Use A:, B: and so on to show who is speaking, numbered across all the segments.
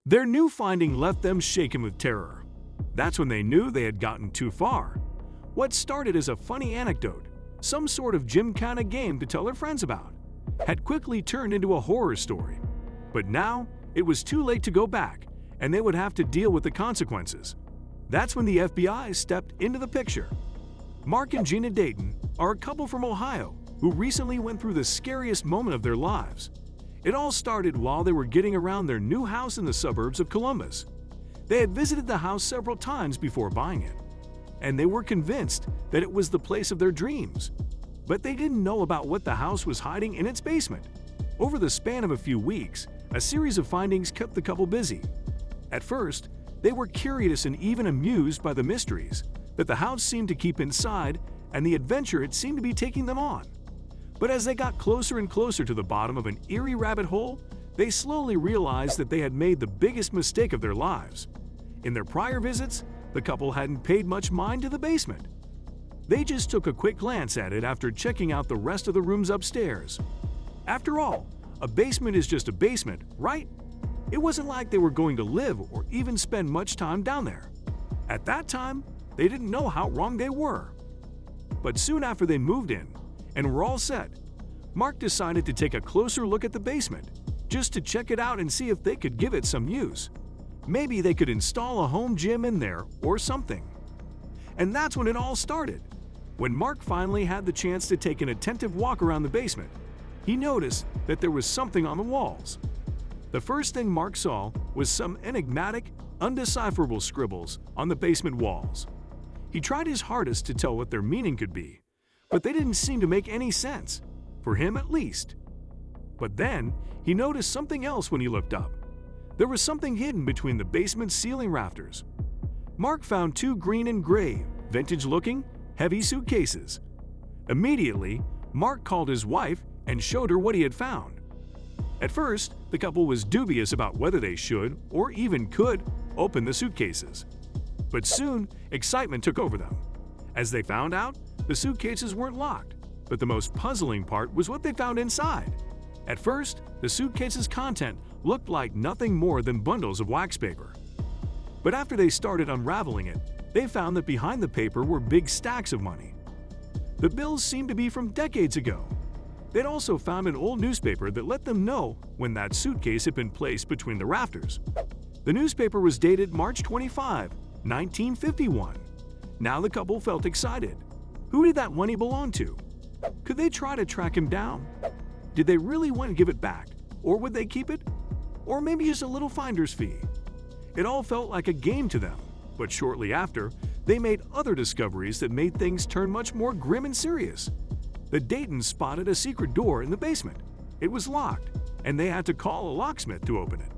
A: Their new finding left them shaken with terror. That's when they knew they had gotten too far. What started as a funny anecdote, some sort of gymkhana game to tell their friends about, had quickly turned into a horror story. But now, it was too late to go back, and they would have to deal with the consequences. That's when the FBI stepped into the picture. Mark and Gina Dayton are a couple from Ohio who recently went through the scariest moment of their lives. It all started while they were getting around their new house in the suburbs of Columbus. They had visited the house several times before buying it, and they were convinced that it was the place of their dreams. But they didn't know about what the house was hiding in its basement. Over the span of a few weeks, a series of findings kept the couple busy. At first, they were curious and even amused by the mysteries that the house seemed to keep inside and the adventure it seemed to be taking them on. But as they got closer and closer to the bottom of an eerie rabbit hole, they slowly realized that they had made the biggest mistake of their lives. In their prior visits, the couple hadn't paid much mind to the basement. They just took a quick glance at it after checking out the rest of the rooms upstairs. After all, a basement is just a basement, right? It wasn't like they were going to live or even spend much time down there. At that time, they didn't know how wrong they were. But soon after they moved in and were all set, Mark decided to take a closer look at the basement, just to check it out and see if they could give it some use. Maybe they could install a home gym in there or something. And that's when it all started. When Mark finally had the chance to take an attentive walk around the basement, he noticed that there was something on the walls. The first thing Mark saw was some enigmatic, undecipherable scribbles on the basement walls. He tried his hardest to tell what their meaning could be, but they didn't seem to make any sense, for him at least. But then, he noticed something else when he looked up. There was something hidden between the basement's ceiling rafters. Mark found two green and gray, vintage-looking, heavy suitcases. Immediately, Mark called his wife and showed her what he had found. At first, the couple was dubious about whether they should, or even could, open the suitcases. But soon, excitement took over them. As they found out, the suitcases weren't locked, but the most puzzling part was what they found inside. At first, the suitcase's content looked like nothing more than bundles of wax paper. But after they started unraveling it, they found that behind the paper were big stacks of money. The bills seemed to be from decades ago. They'd also found an old newspaper that let them know when that suitcase had been placed between the rafters. The newspaper was dated March 25, 1951. Now the couple felt excited. Who did that money belong to? Could they try to track him down? Did they really want to give it back? Or would they keep it? Or maybe just a little finder's fee? It all felt like a game to them, but shortly after, they made other discoveries that made things turn much more grim and serious. The Daytons spotted a secret door in the basement. It was locked, and they had to call a locksmith to open it.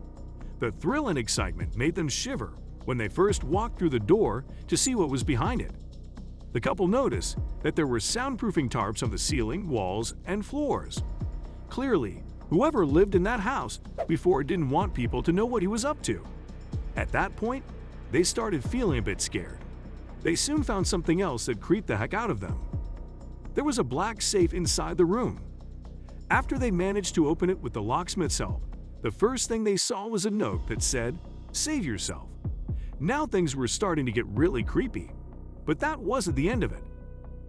A: The thrill and excitement made them shiver when they first walked through the door to see what was behind it. The couple noticed that there were soundproofing tarps on the ceiling, walls, and floors. Clearly, whoever lived in that house before didn't want people to know what he was up to. At that point, they started feeling a bit scared. They soon found something else that creeped the heck out of them. There was a black safe inside the room. After they managed to open it with the locksmith's help, the first thing they saw was a note that said, "Save yourself." Now things were starting to get really creepy. But that wasn't the end of it.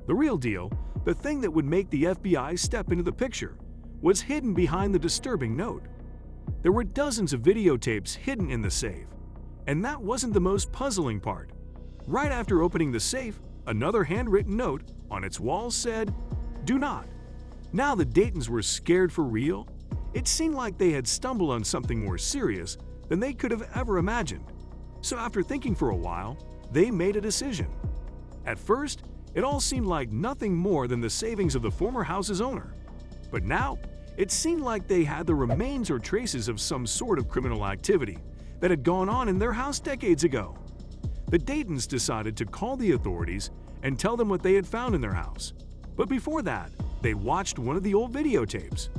A: The real deal, the thing that would make the FBI step into the picture, was hidden behind the disturbing note. There were dozens of videotapes hidden in the safe. And that wasn't the most puzzling part. Right after opening the safe, another handwritten note on its walls said, "Do not." Now the Daytons were scared for real. It seemed like they had stumbled on something more serious than they could have ever imagined. So after thinking for a while, they made a decision. At first, it all seemed like nothing more than the savings of the former house's owner. But now, it seemed like they had the remains or traces of some sort of criminal activity that had gone on in their house decades ago. The Daytons decided to call the authorities and tell them what they had found in their house. But before that, they watched one of the old videotapes.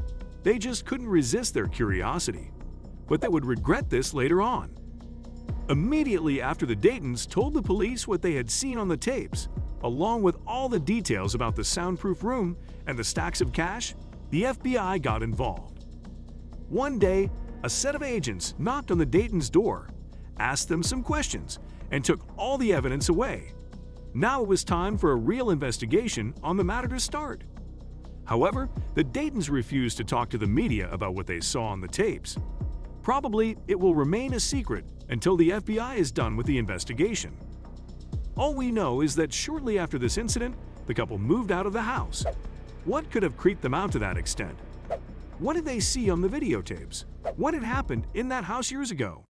A: They just couldn't resist their curiosity. But they would regret this later on. Immediately after the Daytons told the police what they had seen on the tapes, along with all the details about the soundproof room and the stacks of cash, the FBI got involved. One day, a set of agents knocked on the Daytons' door, asked them some questions, and took all the evidence away. Now it was time for a real investigation on the matter to start. However, the Daytons refused to talk to the media about what they saw on the tapes. Probably it will remain a secret until the FBI is done with the investigation. All we know is that shortly after this incident, the couple moved out of the house. What could have creeped them out to that extent? What did they see on the videotapes? What had happened in that house years ago?